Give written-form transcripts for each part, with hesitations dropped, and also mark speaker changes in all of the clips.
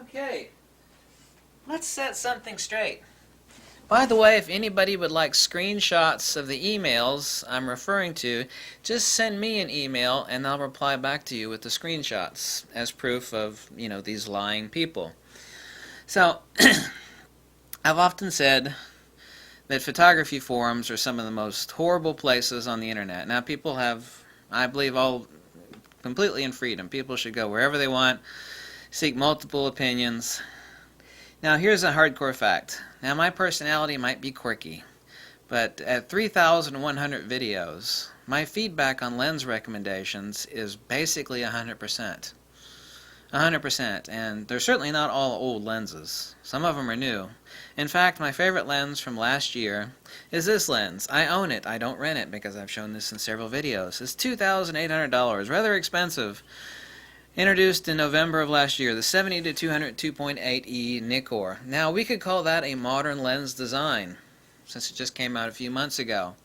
Speaker 1: Okay, let's set something straight. By the way, if anybody would like screenshots of the emails I'm referring to, just send me an email and I'll reply back to you with the screenshots as proof of, these lying people. So, I've often said that photography forums are some of the most horrible places on the internet. Now, people have, I believe, all completely in freedom. People should go wherever they want, seek multiple opinions. Now, here's a hardcore fact. Now, my personality might be quirky, but at 3,100 videos, my feedback on lens recommendations is basically 100%. 100%, and they're certainly not all old lenses. Some of them are new. In fact, my favorite lens from last year is this lens. I own it. I don't rent it because I've shown this in several videos. It's $2,800, rather expensive. Introduced in November of last year, the 70-200 2.8E Nikkor. Now, we could call that a modern lens design, since it just came out a few months ago.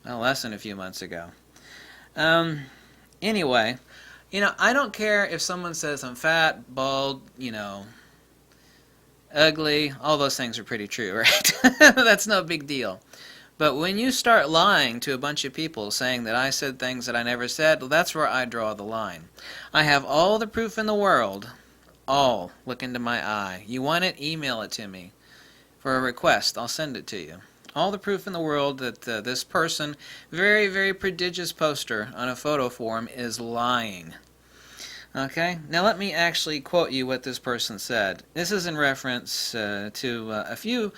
Speaker 1: Well, less than a few months ago. Anyway, I don't care if someone says I'm fat, bald, ugly. All those things are pretty true, right? That's no big deal. But when you start lying to a bunch of people saying that I said things that I never said, well, that's where I draw the line. I have all the proof in the world. All. Look into my eye. You want it? Email it to me. For a request, I'll send it to you. All the proof in the world that this person, very, very prodigious poster on a photo forum, is lying. Okay? Now let me actually quote you what this person said. This is in reference to a few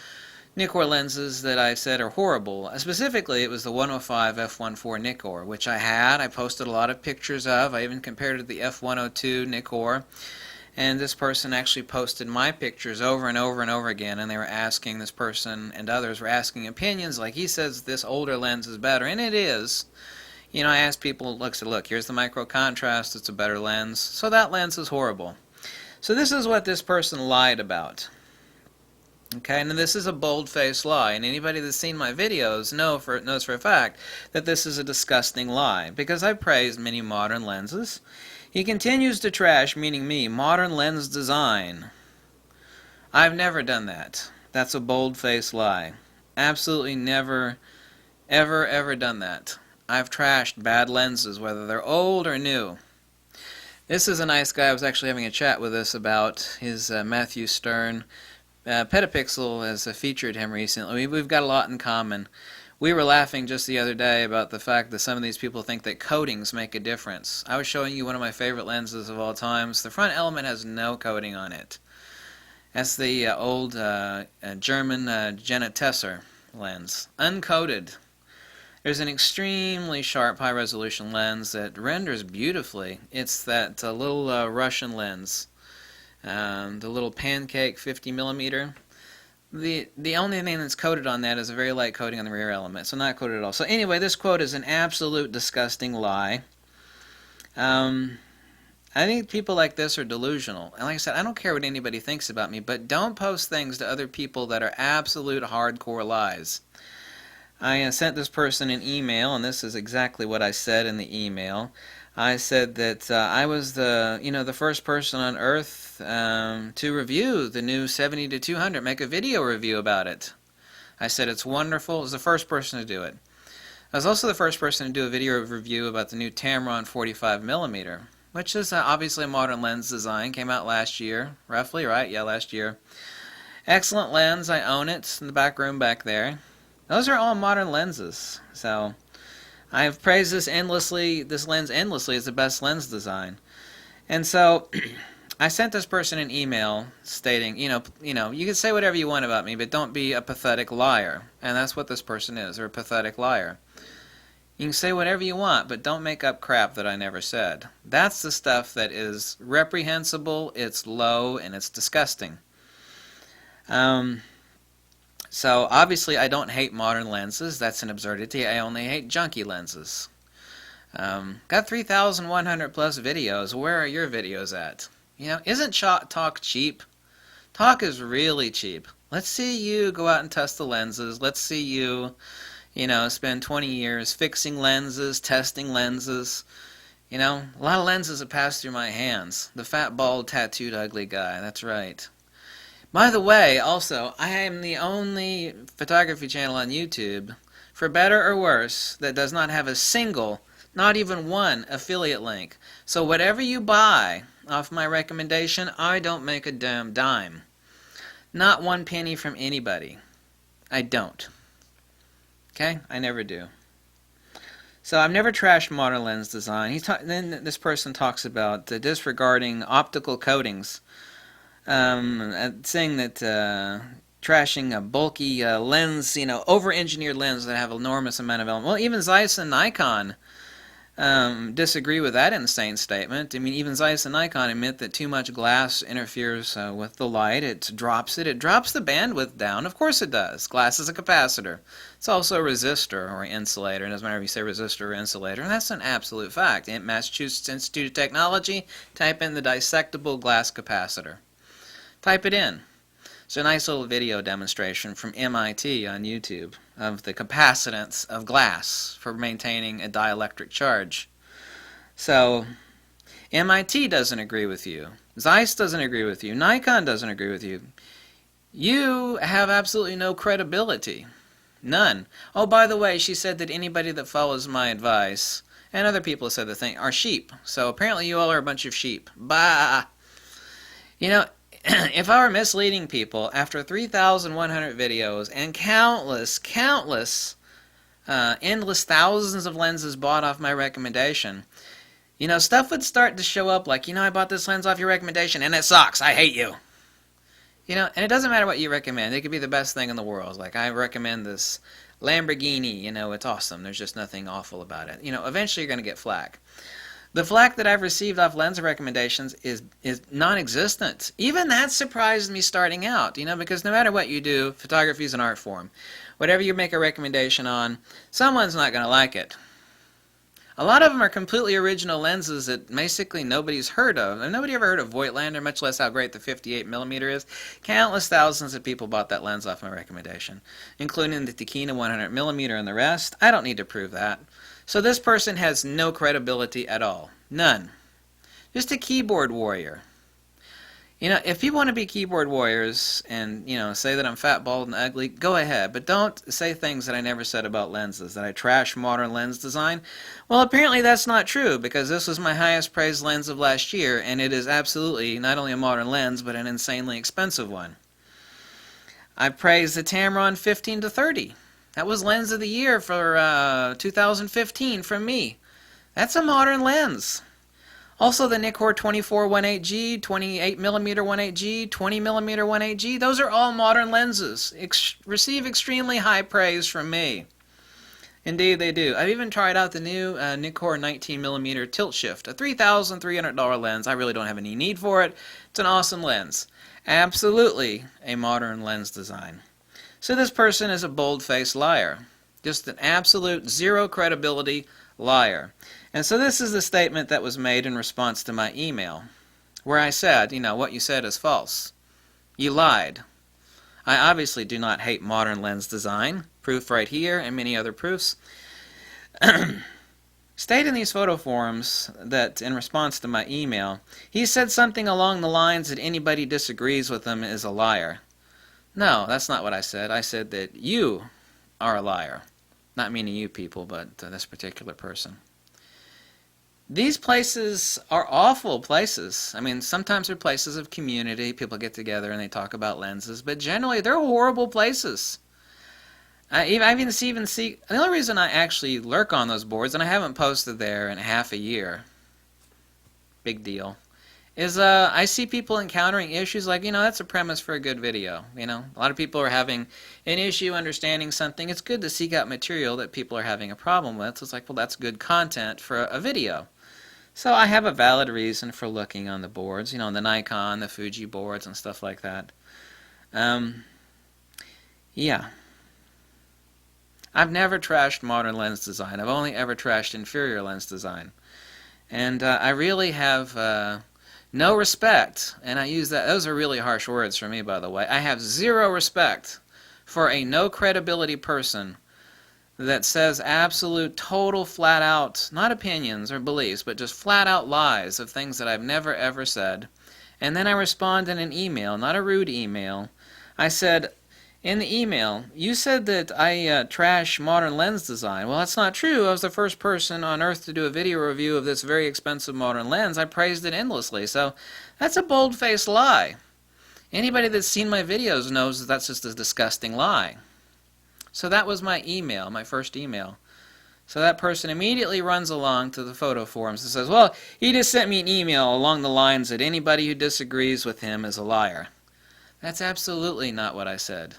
Speaker 1: Nikkor lenses that I said are horrible. Specifically, it was the 105 f1.4 Nikkor, which I had. I posted a lot of pictures of. I even compared it to the f102 Nikkor. And this person actually posted my pictures over and over and over again, and they were asking, this person and others were asking opinions, like he says this older lens is better, and it is. I asked people, look, here's the micro contrast, it's a better lens. So that lens is horrible. So this is what this person lied about. Okay, and this is a bold-faced lie, and anybody that's seen my videos knows for a fact that this is a disgusting lie, because I praised many modern lenses. He continues to trash, meaning me, modern lens design. I've never done that. That's a bold-faced lie. Absolutely never, ever, ever done that. I've trashed bad lenses, whether they're old or new. This is a nice guy. I was actually having a chat with us about his Matthew Stern. Petapixel has featured him recently. We've got a lot in common. We were laughing just the other day about the fact that some of these people think that coatings make a difference. I was showing you one of my favorite lenses of all times. The front element has no coating on it. That's the old German Jenna Tesser lens. Uncoated. There's an extremely sharp high-resolution lens that renders beautifully. It's that little Russian lens. The little pancake 50 millimeter. The only thing that's coated on that is a very light coating on the rear element, so not coated at all. So anyway, this quote is an absolute disgusting lie. I think people like this are delusional. And like I said, I don't care what anybody thinks about me, but don't post things to other people that are absolute hardcore lies. I sent this person an email, and this is exactly what I said in the email. I said that I was the first person on Earth to review the new 70-200, make a video review about it. I said it's wonderful. I was the first person to do it. I was also the first person to do a video review about the new Tamron 45mm, which is obviously a modern lens design. Came out last year, roughly, right? Yeah, last year. Excellent lens. I own it. It's in the back room back there. Those are all modern lenses. So I have praised this lens endlessly as the best lens design. And so I sent this person an email stating, you can say whatever you want about me, but don't be a pathetic liar. And that's what this person is. They're a pathetic liar. You can say whatever you want, but don't make up crap that I never said. That's the stuff that is reprehensible, it's low, and it's disgusting. So obviously I don't hate modern lenses. That's an absurdity. I only hate junky lenses. Got 3,100 plus videos. Where are your videos at? Isn't talk cheap? Talk is really cheap. Let's see you go out and test the lenses. Let's see you, spend 20 years fixing lenses, testing lenses. You know, a lot of lenses have passed through my hands. The fat, bald, tattooed, ugly guy. That's right. By the way, also, I am the only photography channel on YouTube, for better or worse, that does not have a single, not even one, affiliate link. So whatever you buy off my recommendation, I don't make a damn dime. Not one penny from anybody. I don't. Okay? I never do. So I've never trashed modern lens design. Then this person talks about disregarding optical coatings, saying that trashing a bulky lens, over-engineered lens that have an enormous amount of element. Well, even Zeiss and Nikon disagree with that insane statement. I mean, even Zeiss and Nikon admit that too much glass interferes with the light. It drops it. It drops the bandwidth down. Of course it does. Glass is a capacitor. It's also a resistor or insulator. It doesn't matter if you say resistor or insulator. And that's an absolute fact. In Massachusetts Institute of Technology, type in the dissectable glass capacitor. Type it in. It's a nice little video demonstration from MIT on YouTube of the capacitance of glass for maintaining a dielectric charge. So, MIT doesn't agree with you. Zeiss doesn't agree with you. Nikon doesn't agree with you. You have absolutely no credibility. None. Oh, by the way, she said that anybody that follows my advice, and other people said the thing, are sheep. So apparently you all are a bunch of sheep. Bah! If I were misleading people after 3,100 videos and countless, endless thousands of lenses bought off my recommendation, stuff would start to show up like, I bought this lens off your recommendation and it sucks. I hate you. And it doesn't matter what you recommend. It could be the best thing in the world. Like, I recommend this Lamborghini, it's awesome. There's just nothing awful about it. Eventually you're going to get flack. The flack that I've received off lens recommendations is non-existent. Even that surprised me starting out, because no matter what you do, photography is an art form. Whatever you make a recommendation on, someone's not going to like it. A lot of them are completely original lenses that basically nobody's heard of. And nobody ever heard of Voigtlander, much less how great the 58mm is. Countless thousands of people bought that lens off my recommendation, including the Tachina 100mm and the rest. I don't need to prove that. So this person has no credibility at all. None. Just a keyboard warrior. If you want to be keyboard warriors and, say that I'm fat, bald, and ugly, go ahead. But don't say things that I never said about lenses, that I trash modern lens design. Well, apparently that's not true, because this was my highest praised lens of last year, and it is absolutely not only a modern lens, but an insanely expensive one. I praised the Tamron 15-30. That was Lens of the Year for 2015 from me. That's a modern lens. Also the Nikkor 24-18G, 28mm 18G, 20mm 18G, those are all modern lenses. Receive extremely high praise from me. Indeed they do. I've even tried out the new Nikkor 19mm tilt shift, a $3,300 lens. I really don't have any need for it. It's an awesome lens. Absolutely a modern lens design. So this person is a bold-faced liar. Just an absolute zero credibility liar. And so this is the statement that was made in response to my email, where I said, what you said is false. You lied. I obviously do not hate modern lens design. Proof right here and many other proofs. State in these photo forums that in response to my email, he said something along the lines that anybody disagrees with him is a liar. No, that's not what I said. I said that you are a liar. Not meaning you people, but this particular person. These places are awful places. I mean, sometimes they're places of community. People get together and they talk about lenses, but generally they're horrible places. I even see the only reason I actually lurk on those boards, and I haven't posted there in half a year, big deal, is I see people encountering issues like, that's a premise for a good video. A lot of people are having an issue understanding something. It's good to seek out material that people are having a problem with. So it's like, well, that's good content for a video. So I have a valid reason for looking on the boards, the Nikon, the Fuji boards and stuff like that. Yeah. I've never trashed modern lens design. I've only ever trashed inferior lens design. And I really have no respect, and I use that, those are really harsh words for me, by the way. I have zero respect for a no credibility person that says absolute, total, flat out, not opinions or beliefs, but just flat out lies of things that I've never ever said. And then I respond in an email, not a rude email. I said, in the email, you said that I trash modern lens design. Well, that's not true. I was the first person on earth to do a video review of this very expensive modern lens. I praised it endlessly. So that's a bold-faced lie. Anybody that's seen my videos knows that that's just a disgusting lie. So that was my email, my first email. So that person immediately runs along to the photo forums and says, well, he just sent me an email along the lines that anybody who disagrees with him is a liar. That's absolutely not what I said.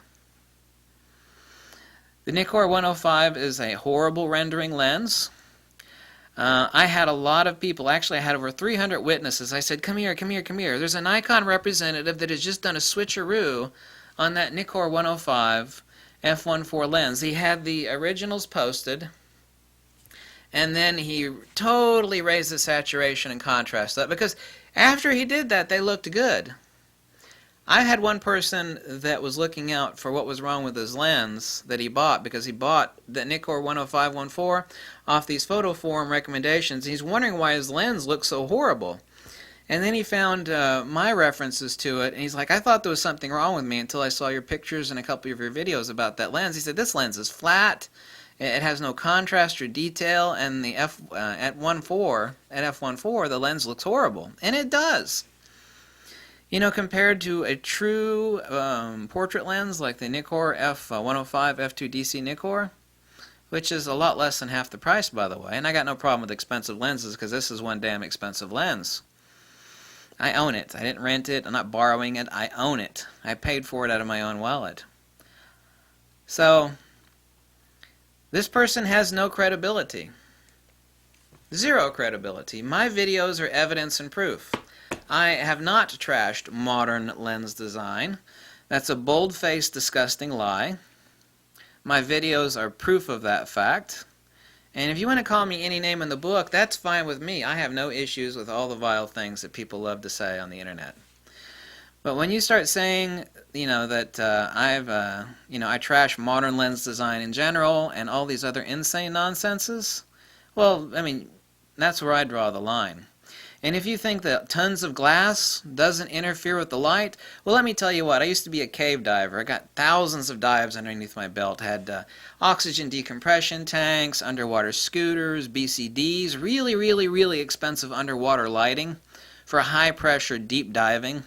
Speaker 1: The Nikkor 105 is a horrible rendering lens. I had a lot of people, actually I had over 300 witnesses. I said, come here, come here, come here. There's a Nikon representative that has just done a switcheroo on that Nikkor 105 f1.4 lens. He had the originals posted, and then he totally raised the saturation and contrast up, because after he did that, they looked good. I had one person that was looking out for what was wrong with his lens that he bought, because he bought the Nikkor 105-14 off these photo forum recommendations. He's wondering why his lens looks so horrible. And then he found my references to it, and he's like, I thought there was something wrong with me until I saw your pictures and a couple of your videos about that lens. He said, this lens is flat, it has no contrast or detail, and the at f1.4, the lens looks horrible. And it does. You know, compared to a true portrait lens like the Nikkor f105 f2 DC Nikkor, which is a lot less than half the price, by the way. And I got no problem with expensive lenses, because this is one damn expensive lens. I own it. I didn't rent it. I'm not borrowing it. I own it. I paid for it out of my own wallet. So, this person has no credibility. Zero credibility. My videos are evidence and proof. I have not trashed modern lens design. That's a bold-faced, disgusting lie. My videos are proof of that fact. And if you want to call me any name in the book, that's fine with me. I have no issues with all the vile things that people love to say on the internet. But when you start saying, you know, that I trash modern lens design in general and all these other insane nonsenses, well, I mean, that's where I draw the line. And if you think that tons of glass doesn't interfere with the light, well, let me tell you what. I used to be a cave diver. I got thousands of dives underneath my belt. Had oxygen decompression tanks, underwater scooters, BCDs, really, really, really expensive underwater lighting for high-pressure deep diving. And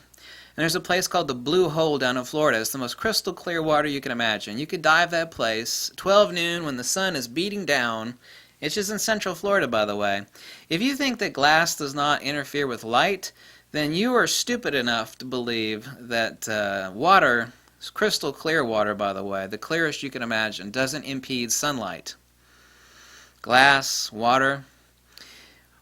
Speaker 1: there's a place called the Blue Hole down in Florida. It's the most crystal clear water you can imagine. You could dive that place 12 noon when the sun is beating down. It's just in Central Florida, by the way. If you think that glass does not interfere with light, then you are stupid enough to believe that water, crystal clear water, by the way, the clearest you can imagine, doesn't impede sunlight. Glass, water.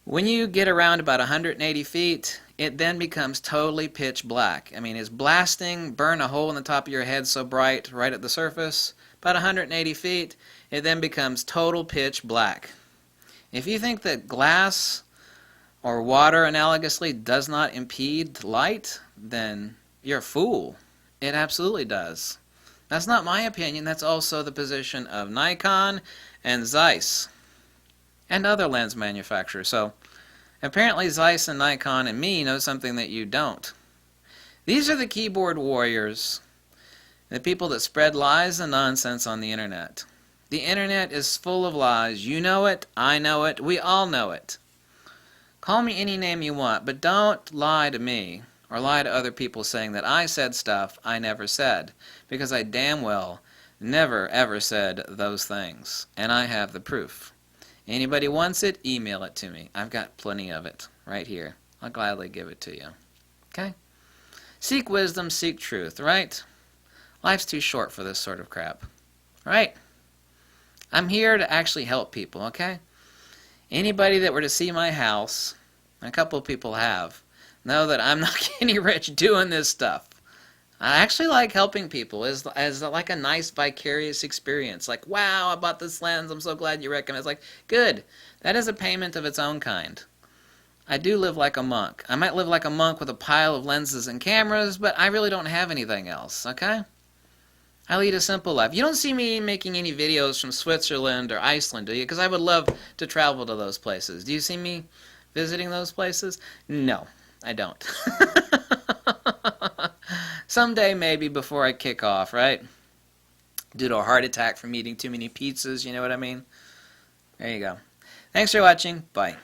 Speaker 1: When you get around about 180 feet, it then becomes totally pitch black. I mean, it's blasting, burn a hole in the top of your head so bright right at the surface. About 180 feet, it then becomes total pitch black. If you think that glass or water analogously does not impede light, then you're a fool. It absolutely does. That's not my opinion. That's also the position of Nikon and Zeiss and other lens manufacturers. So apparently Zeiss and Nikon and me know something that you don't. These are the keyboard warriors, the people that spread lies and nonsense on the internet. The internet is full of lies. You know it, I know it, we all know it. Call me any name you want, but don't lie to me or lie to other people saying that I said stuff I never said, because I damn well never ever said those things, and I have the proof. Anybody wants it, email it to me. I've got plenty of it right here. I'll gladly give it to you. Okay? Seek wisdom, seek truth, right? Life's too short for this sort of crap, right? I'm here to actually help people, okay? Anybody that were to see my house, and a couple of people have, know that I'm not getting rich doing this stuff. I actually like helping people as like a nice vicarious experience. Like, wow, I bought this lens, I'm so glad you recommend it. It's like, good. That is a payment of its own kind. I do live like a monk. I might live like a monk with a pile of lenses and cameras, but I really don't have anything else, okay? I lead a simple life. You don't see me making any videos from Switzerland or Iceland, do you? Because I would love to travel to those places. Do you see me visiting those places? No, I don't. Someday, maybe, before I kick off, right? Due to a heart attack from eating too many pizzas, you know what I mean? There you go. Thanks for watching. Bye.